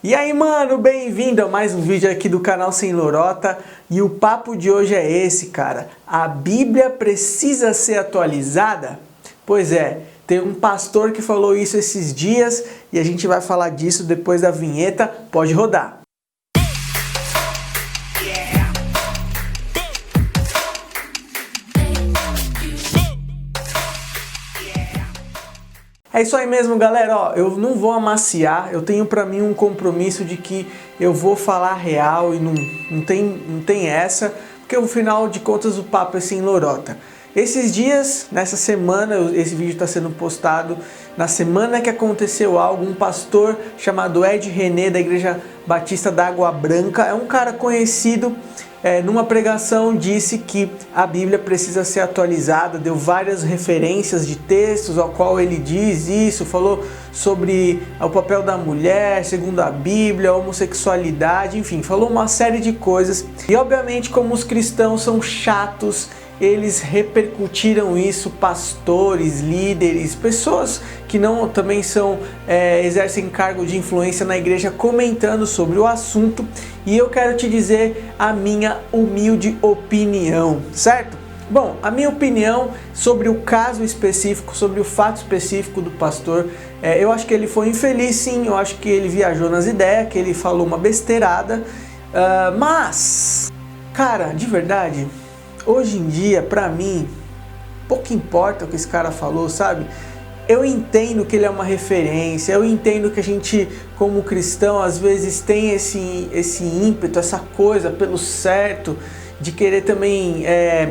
E aí, mano, bem-vindo a mais um vídeo aqui do canal Sem Lorota. E o papo de hoje é esse, cara. A Bíblia precisa ser atualizada? Pois é, tem um pastor que falou isso esses dias e a gente vai falar disso depois da vinheta. Pode rodar. É isso aí mesmo, galera. Ó, eu não vou amaciar, eu tenho pra mim um compromisso de que eu vou falar real e não tem essa, porque no final de contas o papo é sem lorota. Esses dias, nessa semana, esse vídeo está sendo postado na semana que aconteceu algo. Um pastor chamado Ed René, da Igreja Batista da Água Branca, é um cara conhecido, numa pregação disse que a Bíblia precisa ser atualizada, deu várias referências de textos ao qual ele diz isso, falou sobre o papel da mulher segundo a Bíblia, a homossexualidade, enfim, falou uma série de coisas. E obviamente, como os cristãos são chatos, eles repercutiram isso, pastores, líderes, pessoas que não também exercem cargo de influência na igreja, comentando sobre o assunto. E eu quero te dizer a minha humilde opinião, certo? Bom, a minha opinião sobre o caso específico, sobre o fato específico do pastor, eu acho que ele foi infeliz, sim, eu acho que ele viajou nas ideias, que ele falou uma besteirada, mas, cara, de verdade, hoje em dia, pra mim, pouco importa o que esse cara falou, sabe? Eu entendo que ele é uma referência, eu entendo que a gente, como cristão, às vezes tem esse ímpeto, essa coisa pelo certo, de querer também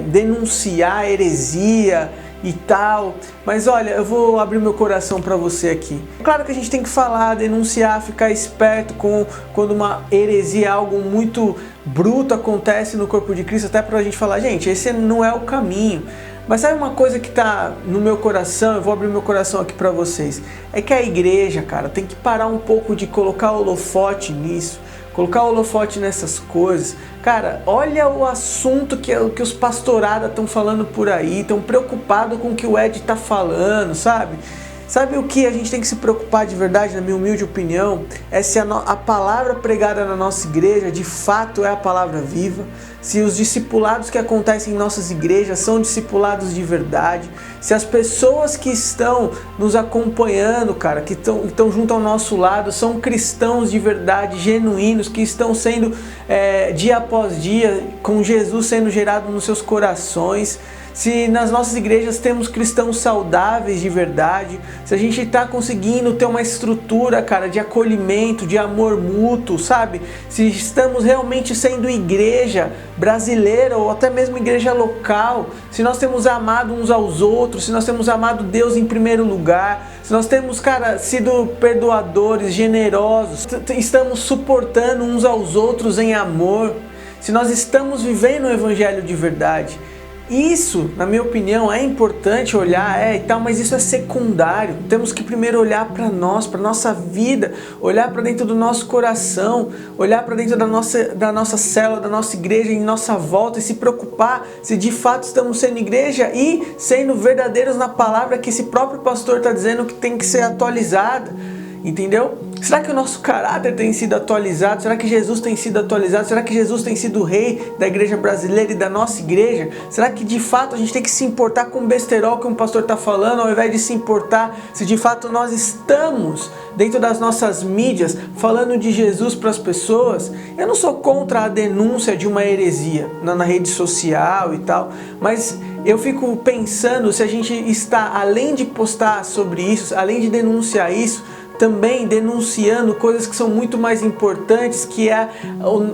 denunciar a heresia e tal. Mas olha, eu vou abrir meu coração pra você aqui. Claro que a gente tem que falar, denunciar, ficar esperto quando uma heresia, algo muito bruto acontece no corpo de Cristo, até pra gente falar, gente, esse não é o caminho. Mas sabe uma coisa que tá no meu coração, eu vou abrir meu coração aqui pra vocês, é que a igreja, cara, tem que parar um pouco de colocar holofote nisso, colocar holofote nessas coisas. Cara, olha o assunto que os pastoradas estão falando por aí, estão preocupados com o que o Ed tá falando, sabe? Sabe o que a gente tem que se preocupar de verdade, na minha humilde opinião? É se a palavra pregada na nossa igreja de fato é a palavra viva, se os discipulados que acontecem em nossas igrejas são discipulados de verdade, se as pessoas que estão nos acompanhando, cara, que estão junto ao nosso lado, são cristãos de verdade, genuínos, que estão sendo dia após dia, com Jesus sendo gerado nos seus corações. Se nas nossas igrejas temos cristãos saudáveis de verdade, se a gente está conseguindo ter uma estrutura, cara, de acolhimento, de amor mútuo, sabe? Se estamos realmente sendo igreja brasileira ou até mesmo igreja local, se nós temos amado uns aos outros, se nós temos amado Deus em primeiro lugar, se nós temos, cara, sido perdoadores, generosos, estamos suportando uns aos outros em amor, se nós estamos vivendo o evangelho de verdade. Isso, na minha opinião, é importante olhar, e tal, mas isso é secundário. Temos que primeiro olhar para nós, para nossa vida, olhar para dentro do nosso coração, olhar para dentro da nossa célula, da nossa igreja, em nossa volta, e se preocupar se de fato estamos sendo igreja e sendo verdadeiros na palavra que esse próprio pastor está dizendo que tem que ser atualizada. Entendeu? Será que o nosso caráter tem sido atualizado? Será que Jesus tem sido atualizado? Será que Jesus tem sido o rei da igreja brasileira e da nossa igreja? Será que de fato a gente tem que se importar com o besterol que um pastor está falando, ao invés de se importar se de fato nós estamos dentro das nossas mídias falando de Jesus para as pessoas? Eu não sou contra a denúncia de uma heresia na rede social e tal, mas eu fico pensando se a gente está, além de postar sobre isso, além de denunciar isso, também denunciando coisas que são muito mais importantes, que é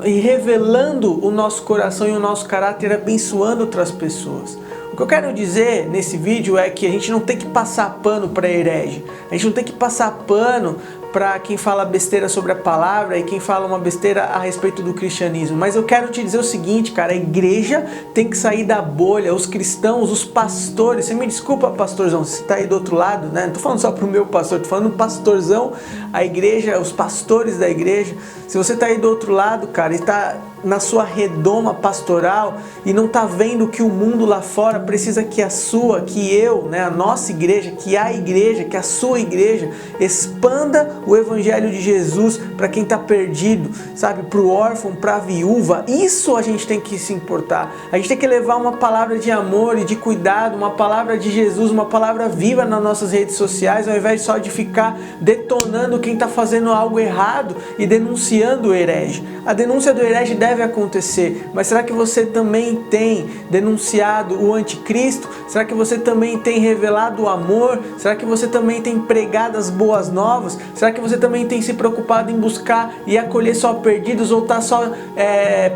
revelando o nosso coração e o nosso caráter, abençoando outras pessoas. O que eu quero dizer nesse vídeo é que a gente não tem que passar pano para herege, a gente não tem que passar pano para quem fala besteira sobre a palavra e quem fala uma besteira a respeito do cristianismo. Mas eu quero te dizer o seguinte, cara, a igreja tem que sair da bolha, os cristãos, os pastores. Você me desculpa, pastorzão, você está aí do outro lado, né? Não tô falando só pro meu pastor, tô falando pastorzão, a igreja, os pastores da igreja. Se você está aí do outro lado, cara, e está na sua redoma pastoral e não está vendo que o mundo lá fora precisa que a sua, que eu, né, a nossa igreja, que a igreja, que a sua igreja expanda o evangelho de Jesus para quem está perdido, sabe? Para o órfão, para a viúva. Isso a gente tem que se importar. A gente tem que levar uma palavra de amor e de cuidado, uma palavra de Jesus, uma palavra viva nas nossas redes sociais, ao invés só de ficar detonando quem está fazendo algo errado e denunciando o herege. A denúncia do herege deve acontecer, mas será que você também tem denunciado o anticristo? Será que você também tem revelado o amor? Será que você também tem pregado as boas novas? Será que você também tem se preocupado em buscar e acolher só perdidos, ou está só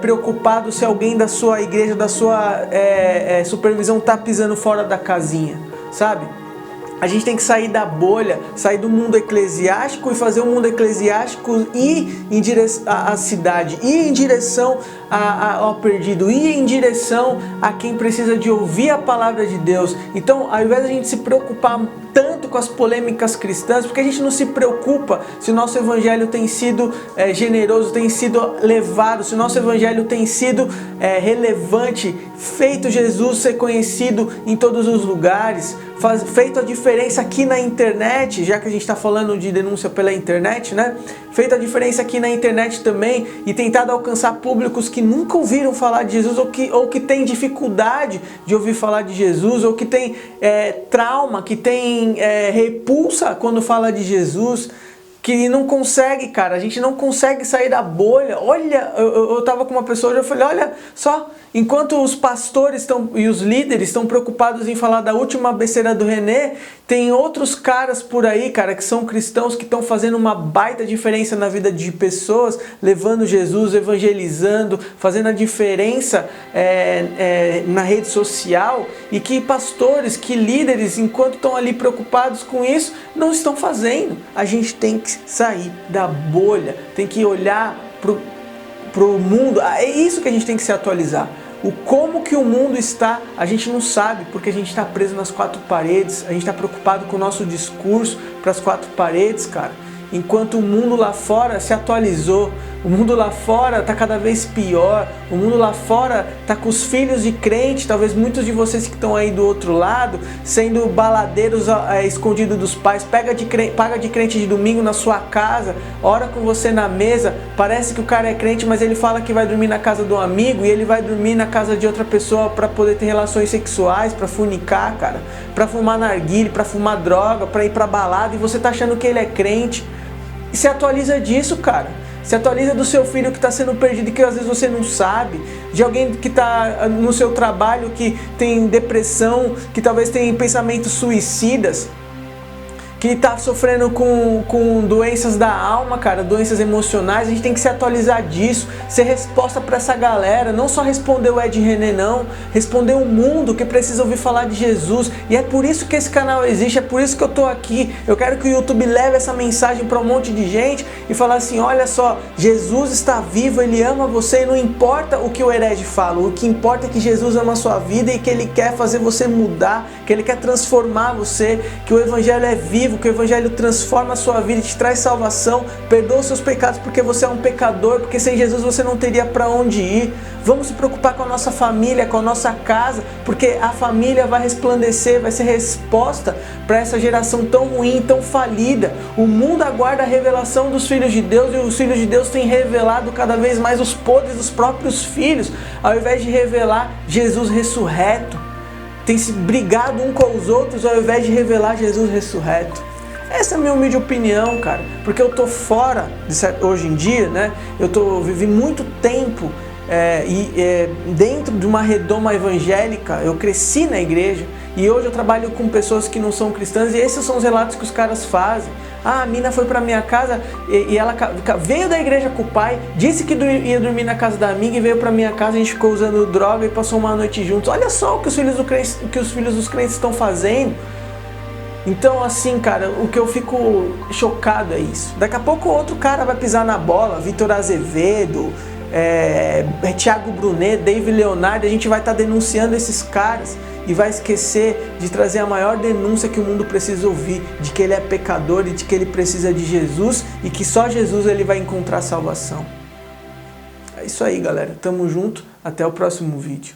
preocupado se alguém da sua igreja, da sua supervisão está pisando fora da casinha, sabe? A gente tem que sair da bolha, sair do mundo eclesiástico e fazer o mundo eclesiástico ir em direção à cidade, ir em direção ao perdido, ir em direção a quem precisa de ouvir a palavra de Deus. Então, ao invés de a gente se preocupar tanto com as polêmicas cristãs, porque a gente não se preocupa se o nosso evangelho tem sido generoso, tem sido levado, se o nosso evangelho tem sido relevante, feito Jesus ser conhecido em todos os lugares, feito a diferença aqui na internet, já que a gente está falando de denúncia pela internet, né? Feito a diferença aqui na internet também e tentado alcançar públicos que nunca ouviram falar de Jesus, ou que têm dificuldade de ouvir falar de Jesus, ou que tem trauma, que tem repulsa quando fala de Jesus, que não consegue, cara, a gente não consegue sair da bolha. Olha, eu tava com uma pessoa e eu falei, olha só, enquanto os pastores e os líderes estão preocupados em falar da última besteira do René, tem outros caras por aí, cara, que são cristãos, que estão fazendo uma baita diferença na vida de pessoas, levando Jesus, evangelizando, fazendo a diferença na rede social, e que pastores, que líderes, enquanto estão ali preocupados com isso, não estão fazendo. A gente tem que sair da bolha, tem que olhar pro mundo. É isso que a gente tem que se atualizar. O como que o mundo está, a gente não sabe, porque a gente está preso nas quatro paredes, a gente está preocupado com o nosso discurso para as quatro paredes, cara. Enquanto o mundo lá fora se atualizou, o mundo lá fora está cada vez pior, o mundo lá fora está com os filhos de crente, talvez muitos de vocês que estão aí do outro lado, sendo baladeiros escondidos dos pais, paga de crente de domingo na sua casa, ora com você na mesa, parece que o cara é crente, mas ele fala que vai dormir na casa do amigo, e ele vai dormir na casa de outra pessoa para poder ter relações sexuais, para fornicar, cara, para fumar narguilé, para fumar droga, para ir para balada, e você tá achando que ele é crente. E se atualiza disso, cara. Se atualiza do seu filho que está sendo perdido e que às vezes você não sabe. De alguém que está no seu trabalho, que tem depressão, que talvez tenha pensamentos suicidas, que está sofrendo com doenças da alma, cara, doenças emocionais. A gente tem que se atualizar disso, ser resposta para essa galera, não só responder o Ed René, não, responder o mundo que precisa ouvir falar de Jesus. E é por isso que esse canal existe, é por isso que eu tô aqui. Eu quero que o YouTube leve essa mensagem para um monte de gente e falar assim, olha só, Jesus está vivo, Ele ama você, e não importa o que o herege fala, o que importa é que Jesus ama a sua vida e que Ele quer fazer você mudar, que Ele quer transformar você, que o Evangelho é vivo, que o Evangelho transforma a sua vida, te traz salvação, perdoa os seus pecados porque você é um pecador, porque sem Jesus você não teria para onde ir. Vamos se preocupar com a nossa família, com a nossa casa, porque a família vai resplandecer, vai ser resposta para essa geração tão ruim, tão falida. O mundo aguarda a revelação dos filhos de Deus, e os filhos de Deus têm revelado cada vez mais os podres dos próprios filhos, ao invés de revelar Jesus ressurreto. Tem se brigado um com os outros ao invés de revelar Jesus ressurreto. Essa é a minha humilde opinião, cara, porque eu tô fora hoje em dia, né? Vivi muito tempo dentro de uma redoma evangélica. Eu cresci na igreja e hoje eu trabalho com pessoas que não são cristãs, e esses são os relatos que os caras fazem. Ah, a mina foi pra minha casa e ela veio da igreja com o pai, disse que ia dormir na casa da amiga e veio pra minha casa, a gente ficou usando droga e passou uma noite juntos. Olha só o que os filhos dos crentes estão fazendo. Então, assim, cara, o que eu fico chocado é isso. Daqui a pouco outro cara vai pisar na bola, Vitor Azevedo, Thiago Brunet, David Leonardo, a gente vai estar denunciando esses caras e vai esquecer de trazer a maior denúncia que o mundo precisa ouvir, de que ele é pecador e de que ele precisa de Jesus, e que só Jesus ele vai encontrar salvação. É isso aí, galera. Tamo junto. Até o próximo vídeo.